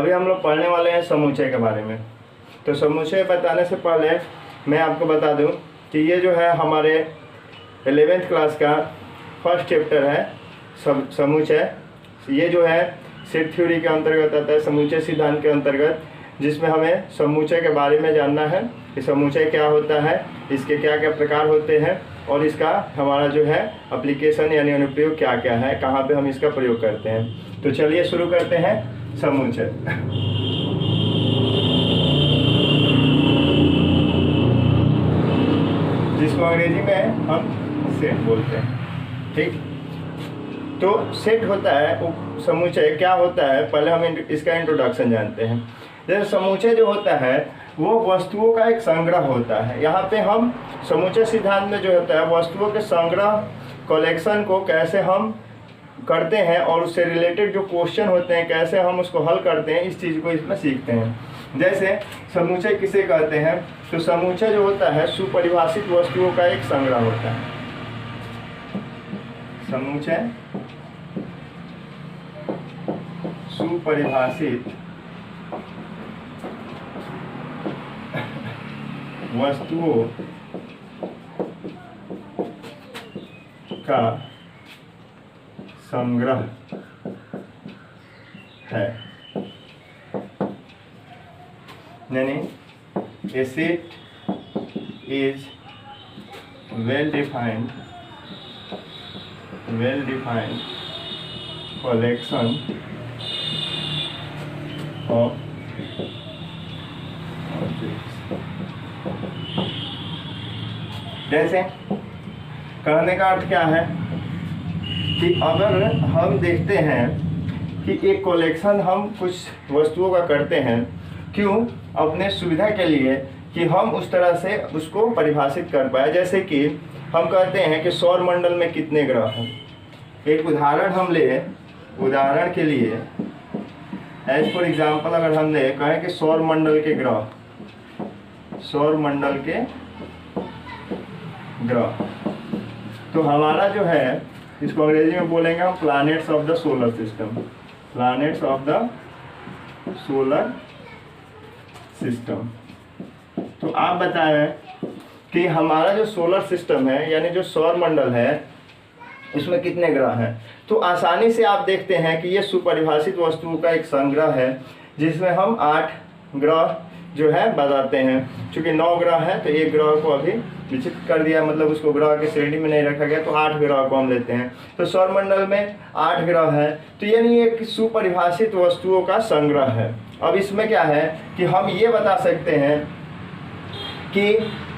अभी हम लोग पढ़ने वाले हैं समुच्चय के बारे में। तो समुच्चय बताने से पहले मैं आपको बता दूं कि ये जो है हमारे 11th क्लास का फर्स्ट चैप्टर है समुच्चय। ये जो है सेट थ्योरी के अंतर्गत आता है, समुच्चय सिद्धांत के अंतर्गत, जिसमें हमें समुच्चय के बारे में जानना है कि समुच्चय क्या होता है, इसके क्या क्या प्रकार होते हैं और इसका हमारा जो है एप्लीकेशन यानी अनुप्रयोग क्या क्या है, कहाँ पे हम इसका प्रयोग करते हैं। तो चलिए शुरू करते हैं समुच्चय। जिसको अंग्रेजी में हम सेट बोलते हैं। ठीक, तो सेट होता है समुच्चय क्या होता है, पहले हम इसका इंट्रोडक्शन जानते हैं। जैसे समुच्चय जो होता है वो वस्तुओं का एक संग्रह होता है। यहाँ पे हम समुच्चय सिद्धांत में जो होता है वस्तुओं के संग्रह कलेक्शन को कैसे हम करते हैं और उससे रिलेटेड जो क्वेश्चन होते हैं कैसे हम उसको हल करते हैं, इस चीज़ को इसमें सीखते हैं। जैसे समुच्चय किसे कहते हैं, तो समुच्चय जो होता है सुपरिभाषित वस्तुओं का एक संग्रह होता है। समुच्चय सुपरिभाषित वस्तुओं का संग्रह है। यानी a set is well defined collection of objects। जैसे कहने का अर्थ क्या है कि अगर हम देखते हैं कि एक कलेक्शन हम कुछ वस्तुओं का करते हैं, क्यों? अपने सुविधा के लिए कि हम उस तरह से उसको परिभाषित कर पाए। जैसे कि हम कहते हैं कि सौर मंडल में कितने ग्रह हैं। एक उदाहरण हम ले, उदाहरण के लिए एज फॉर एग्जाम्पल अगर हम ले कहें कि सौर मंडल के ग्रह, सौर मंडल के ग्रह, तो हमारा जो है इसको अंग्रेजी में बोलेंगे हम planets of the solar system. Planets of the solar system. तो आप बताएं कि हमारा जो सोलर सिस्टम है यानी जो सौर मंडल है इसमें कितने ग्रह हैं। तो आसानी से आप देखते हैं कि ये सुपरिभाषित वस्तुओं का एक संग्रह है जिसमें हम 8 ग्रह जो है बताते हैं। चूँकि 9 ग्रह हैं तो एक ग्रह को अभी विचित्र कर दिया, मतलब उसको ग्रह की श्रेणी में नहीं रखा गया, तो 8 ग्रह को हम लेते हैं। तो सौरमंडल में 8 ग्रह है, तो यानी एक सुपरिभाषित वस्तुओं का संग्रह है। अब इसमें क्या है कि हम ये बता सकते हैं कि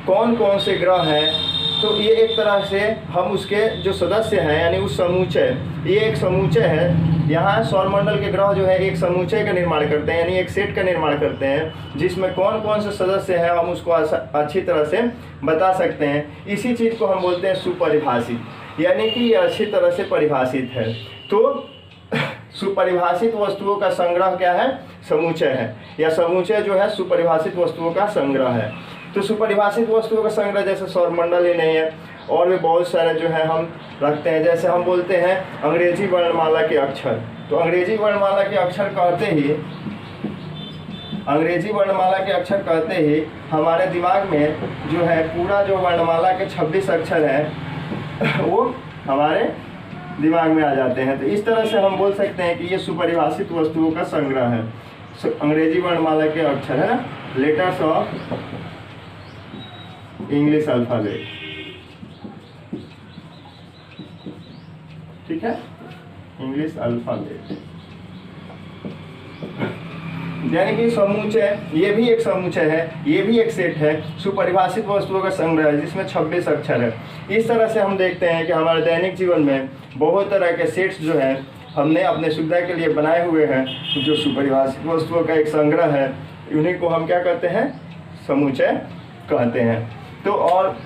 कौन कौन से ग्रह हैं। तो ये एक तरह से हम उसके जो सदस्य हैं यानी उस समुच्चय, ये एक समुच्चय है। यहाँ सौरमंडल के ग्रह जो है एक समुच्चय का निर्माण करते हैं यानी एक सेट का निर्माण करते हैं जिसमें कौन कौन से सदस्य हैं हम उसको अच्छी तरह से बता सकते हैं। इसी चीज़ को हम बोलते हैं सुपरिभाषित, यानी कि ये अच्छी तरह से परिभाषित है। तो सुपरिभाषित वस्तुओं का संग्रह क्या है? समुच्चय है, या समुच्चय जो है सुपरिभाषित वस्तुओं का संग्रह है। तो सुपरिभाषित वस्तुओं का संग्रह जैसे सौरमंडल ही नहीं है, और भी बहुत सारे जो है हम रखते हैं। जैसे हम बोलते हैं अंग्रेजी वर्णमाला के अक्षर, तो अंग्रेजी वर्णमाला के अक्षर कहते ही, अंग्रेजी वर्णमाला के अक्षर कहते ही हमारे दिमाग में जो है पूरा जो वर्णमाला के 26 अक्षर हैं वो हमारे दिमाग में आ जाते हैं। तो इस तरह से हम बोल सकते हैं कि ये सुपरिभाषित वस्तुओं का संग्रह है। अंग्रेजी वर्णमाला के अक्षर है ना, लेटर्स ऑफ इंग्लिश अल्फाबेट, ठीक है, इंग्लिश अल्फाबेट। यानी कि समुच्चय, ये भी एक समुच्चय है, ये भी एक सेट है, सुपरिभाषित वस्तुओं का संग्रह है जिसमें 26 अक्षर है। इस तरह से हम देखते हैं कि हमारे दैनिक जीवन में बहुत तरह के सेट्स जो हैं हमने अपने सुविधा के लिए बनाए हुए हैं, जो सुपरिभाषित वस्तुओं का एक संग्रह है। उन्हीं को हम क्या कहते हैं? समुच्चय कहते हैं। तो और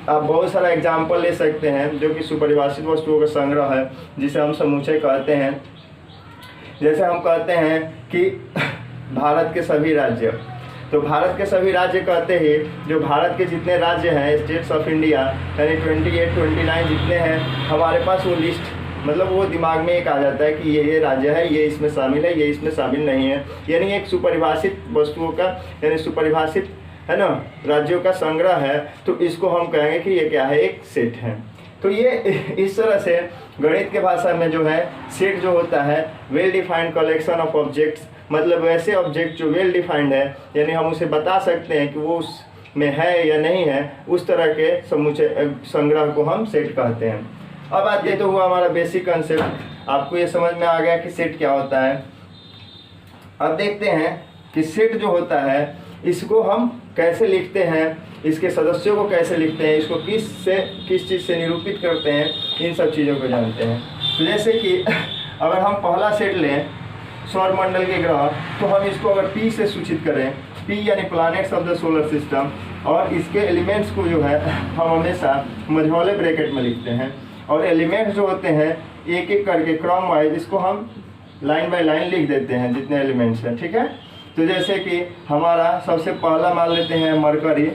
आप बहुत सारा एग्जाम्पल ले सकते हैं जो कि सुपरिभाषित वस्तुओं का संग्रह है जिसे हम समुच्चय कहते हैं। जैसे हम कहते हैं कि भारत के सभी राज्य, तो भारत के सभी राज्य कहते ही जो भारत के जितने राज्य हैं, स्टेट्स ऑफ इंडिया, यानी 28, 29 जितने हैं हमारे पास वो लिस्ट मतलब वो दिमाग में एक आ जाता है कि ये राज्य है, ये इसमें शामिल है, ये इसमें शामिल नहीं है। यानी एक सुपरिभाषित वस्तुओं का, यानी सुपरिभाषित है ना, राज्यों का संग्रह है, तो इसको हम कहेंगे कि ये क्या है, एक सेट है। तो ये इस तरह से गणित के भाषा में जो है सेट जो होता है well defined collection of objects, मतलब वैसे ऑब्जेक्ट जो वेल डिफाइंड है, यानी हम उसे बता सकते हैं कि वो उसमें है या नहीं है, उस तरह के समूचे संग्रह को हम सेट कहते हैं। अब आते तो हुआ हमारा बेसिक कंसेप्ट, आपको ये समझ में आ गया कि सेट क्या होता है। अब देखते हैं कि सेट जो होता है इसको हम कैसे लिखते हैं, इसके सदस्यों को कैसे लिखते हैं, इसको किस चीज़ से निरूपित करते हैं, इन सब चीज़ों को जानते हैं। तो जैसे कि अगर हम पहला सेट लें सौरमंडल के ग्रह, तो हम इसको अगर P से सूचित करें, P यानी planets of the solar system, और इसके एलिमेंट्स को जो है हम हमेशा मझौले ब्रैकेट में लिखते हैं, और एलिमेंट्स जो होते हैं एक एक करके क्रम वाइज इसको हम लाइन बाय लाइन लिख देते हैं जितने एलिमेंट्स हैं, ठीक है। तो जैसे कि हमारा सबसे पहला मान लेते हैं मरकरी,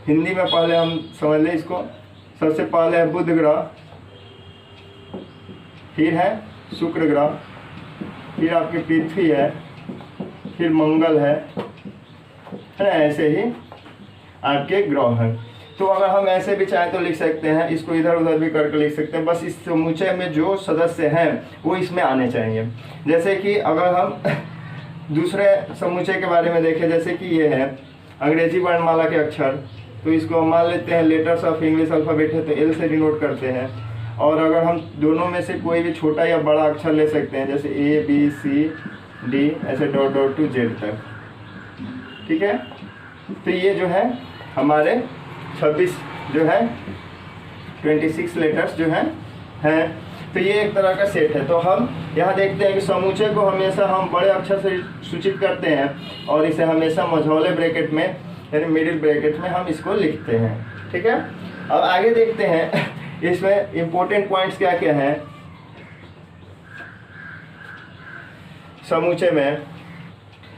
हिंदी में पहले हम समझ लें इसको, सबसे पहले है बुध ग्रह, फिर है शुक्र ग्रह, फिर आपकी पृथ्वी है, फिर मंगल है ना, ऐसे ही आपके ग्रह हैं। तो अगर हम ऐसे भी चाहें तो लिख सकते हैं, इसको इधर उधर भी करके लिख सकते हैं, बस इस समुच्चय में जो सदस्य हैं वो इसमें आने चाहिए। जैसे कि अगर हम दूसरे समुच्चय के बारे में देखें, जैसे कि ये है अंग्रेजी वर्णमाला के अक्षर, तो इसको हम मान लेते हैं लेटर्स ऑफ इंग्लिश अल्फ़ाबेट है तो L से डिनोट करते हैं। और अगर हम दोनों में से कोई भी छोटा या बड़ा अक्षर ले सकते हैं, जैसे A B C D ऐसे डॉट डॉट टू Z तक, ठीक है। तो ये जो है हमारे 26 जो है 26 लेटर्स जो हैं तो ये एक तरह का सेट है। तो हम यहाँ देखते हैं कि समुच्चय को हमेशा हम बड़े अक्षर से सूचित करते हैं और इसे हमेशा मझौले ब्रैकेट में यानी मिडिल ब्रैकेट में हम इसको लिखते हैं, ठीक है। अब आगे देखते हैं इसमें इम्पोर्टेंट पॉइंट्स क्या क्या हैं समुच्चय में।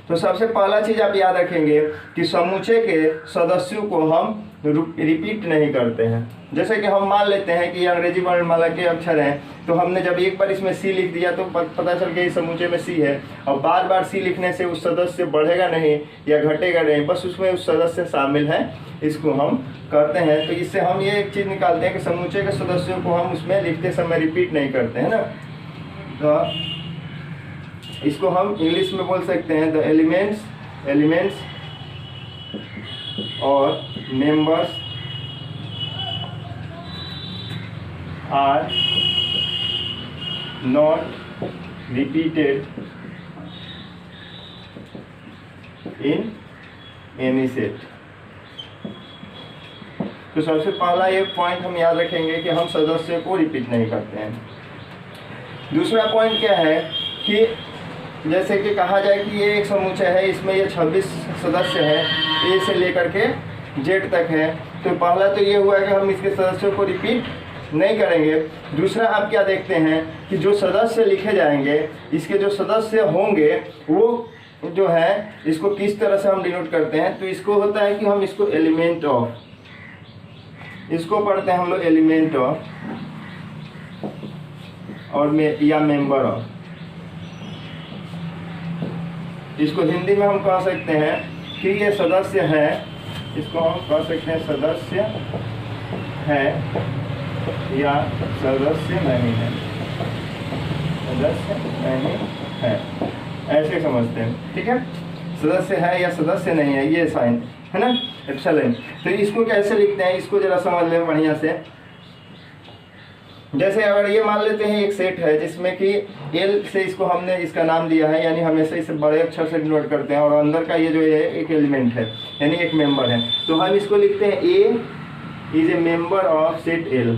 तो सबसे पहला चीज़ आप याद रखेंगे कि समुच्चय के सदस्यों को हम रिपीट नहीं करते हैं। जैसे कि हम मान लेते हैं कि ये अंग्रेजी वर्णमाला के अक्षर हैं, तो हमने जब एक बार इसमें C लिख दिया तो पता चल गया इस समुच्चय में C है, और बार बार C लिखने से उस सदस्य बढ़ेगा नहीं या घटेगा नहीं, बस उसमें उस सदस्य शामिल है, इसको हम करते हैं। तो इससे हम ये एक चीज़ निकालते हैं कि समुच्चय के सदस्यों को हम उसमें लिखते समय रिपीट नहीं करते हैं ना। तो इसको हम इंग्लिश में बोल सकते हैं द एलिमेंट्स और members are not repeated in any set. तो सबसे पहला ये पॉइंट हम याद रखेंगे कि हम सदस्य को रिपीट नहीं करते हैं। दूसरा पॉइंट क्या है कि जैसे कि कहा जाए कि ये एक समुच्चय है, इसमें ये 26 सदस्य हैं, ए से लेकर के जेड तक है। तो पहला तो ये हुआ कि हम इसके सदस्यों को रिपीट नहीं करेंगे। दूसरा आप क्या देखते हैं कि जो सदस्य लिखे जाएंगे, इसके जो सदस्य होंगे वो जो है इसको किस तरह से हम डिनोट करते हैं। तो इसको होता है कि हम इसको एलिमेंट ऑफ, इसको पढ़ते हैं हम लोग एलिमेंट ऑफ और या मेंबर ऑफ। इसको हिंदी में हम कह सकते हैं कि ये सदस्य है, इसको हम कह सकते हैं सदस्य है या सदस्य नहीं है, सदस्य नहीं है, ऐसे समझते हैं, ठीक है। सदस्य है या सदस्य नहीं है, ये साइन है ना, एक्सेलेंट। तो इसको कैसे लिखते हैं, इसको जरा समझ लें बढ़िया से। जैसे अगर ये मान लेते हैं एक सेट है जिसमें कि L से इसको हमने इसका नाम दिया है, यानी हमेशा इसे बड़े अक्षर से डिनोट करते हैं, और अंदर का ये जो है एक एलिमेंट है यानी एक मेंबर है, तो हम इसको लिखते हैं A is a member of set L।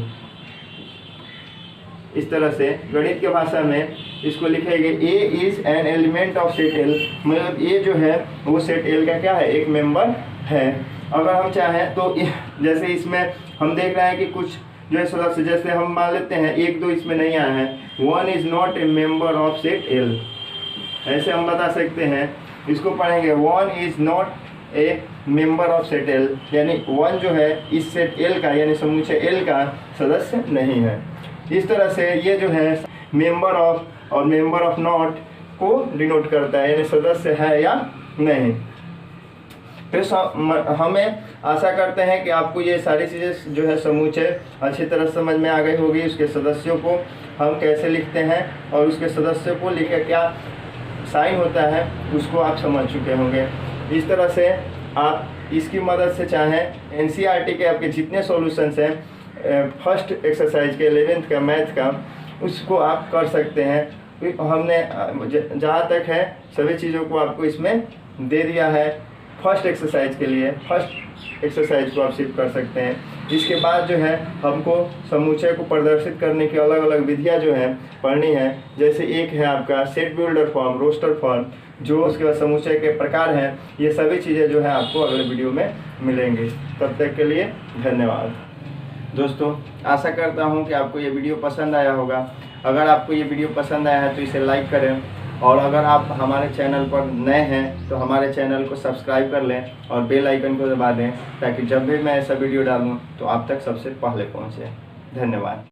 इस तरह से गणित की भाषा में इसको लिखेंगे A is an element of set L, मतलब A जो है वो सेट L का क्या है, एक मेंबर है। अगर हम चाहें तो जैसे इसमें हम देख रहे हैं कि कुछ जो है सदस्य, जैसे हम मान लेते हैं 1 2 इसमें नहीं आया है, 1 is not a member of set L, ऐसे हम बता सकते हैं। इसको पढ़ेंगे 1 is not a member of set L, यानी 1 जो है इस सेट एल का यानी समुच्चय एल का सदस्य नहीं है। इस तरह से ये जो है मेंबर ऑफ और मेंबर ऑफ नॉट को डिनोट करता है, यानी सदस्य है या नहीं। फिर हमें आशा करते हैं कि आपको ये सारी चीज़ें जो है समुच्चय अच्छी तरह समझ में आ गई होगी। उसके सदस्यों को हम कैसे लिखते हैं और उसके सदस्यों को लिखकर क्या साइन होता है उसको आप समझ चुके होंगे। इस तरह से आप इसकी मदद से चाहें एनसीईआरटी के आपके जितने सॉल्यूशंस हैं फर्स्ट एक्सरसाइज के 11th का मैथ का, उसको आप कर सकते हैं। हमने जहाँ तक है सभी चीज़ों को आपको इसमें दे दिया है। फर्स्ट एक्सरसाइज के लिए फर्स्ट एक्सरसाइज को आप सिर्फ कर सकते हैं। इसके बाद जो है हमको समुच्चय को प्रदर्शित करने की अलग अलग विधियां जो हैं पढ़नी है। जैसे एक है आपका set builder form, roster form, जो उसके बाद समुच्चय के प्रकार हैं। ये सभी चीज़ें जो है आपको अगले वीडियो में मिलेंगी। तब तक के लिए धन्यवाद। दोस्तों आशा करता हूँ कि आपको ये वीडियो पसंद आया होगा। अगर आपको ये वीडियो पसंद आया है तो इसे लाइक करें, और अगर आप हमारे चैनल पर नए हैं तो हमारे चैनल को सब्सक्राइब कर लें और बेल आइकन को दबा दें, ताकि जब भी मैं ऐसा वीडियो डालूं तो आप तक सबसे पहले पहुंचे। धन्यवाद।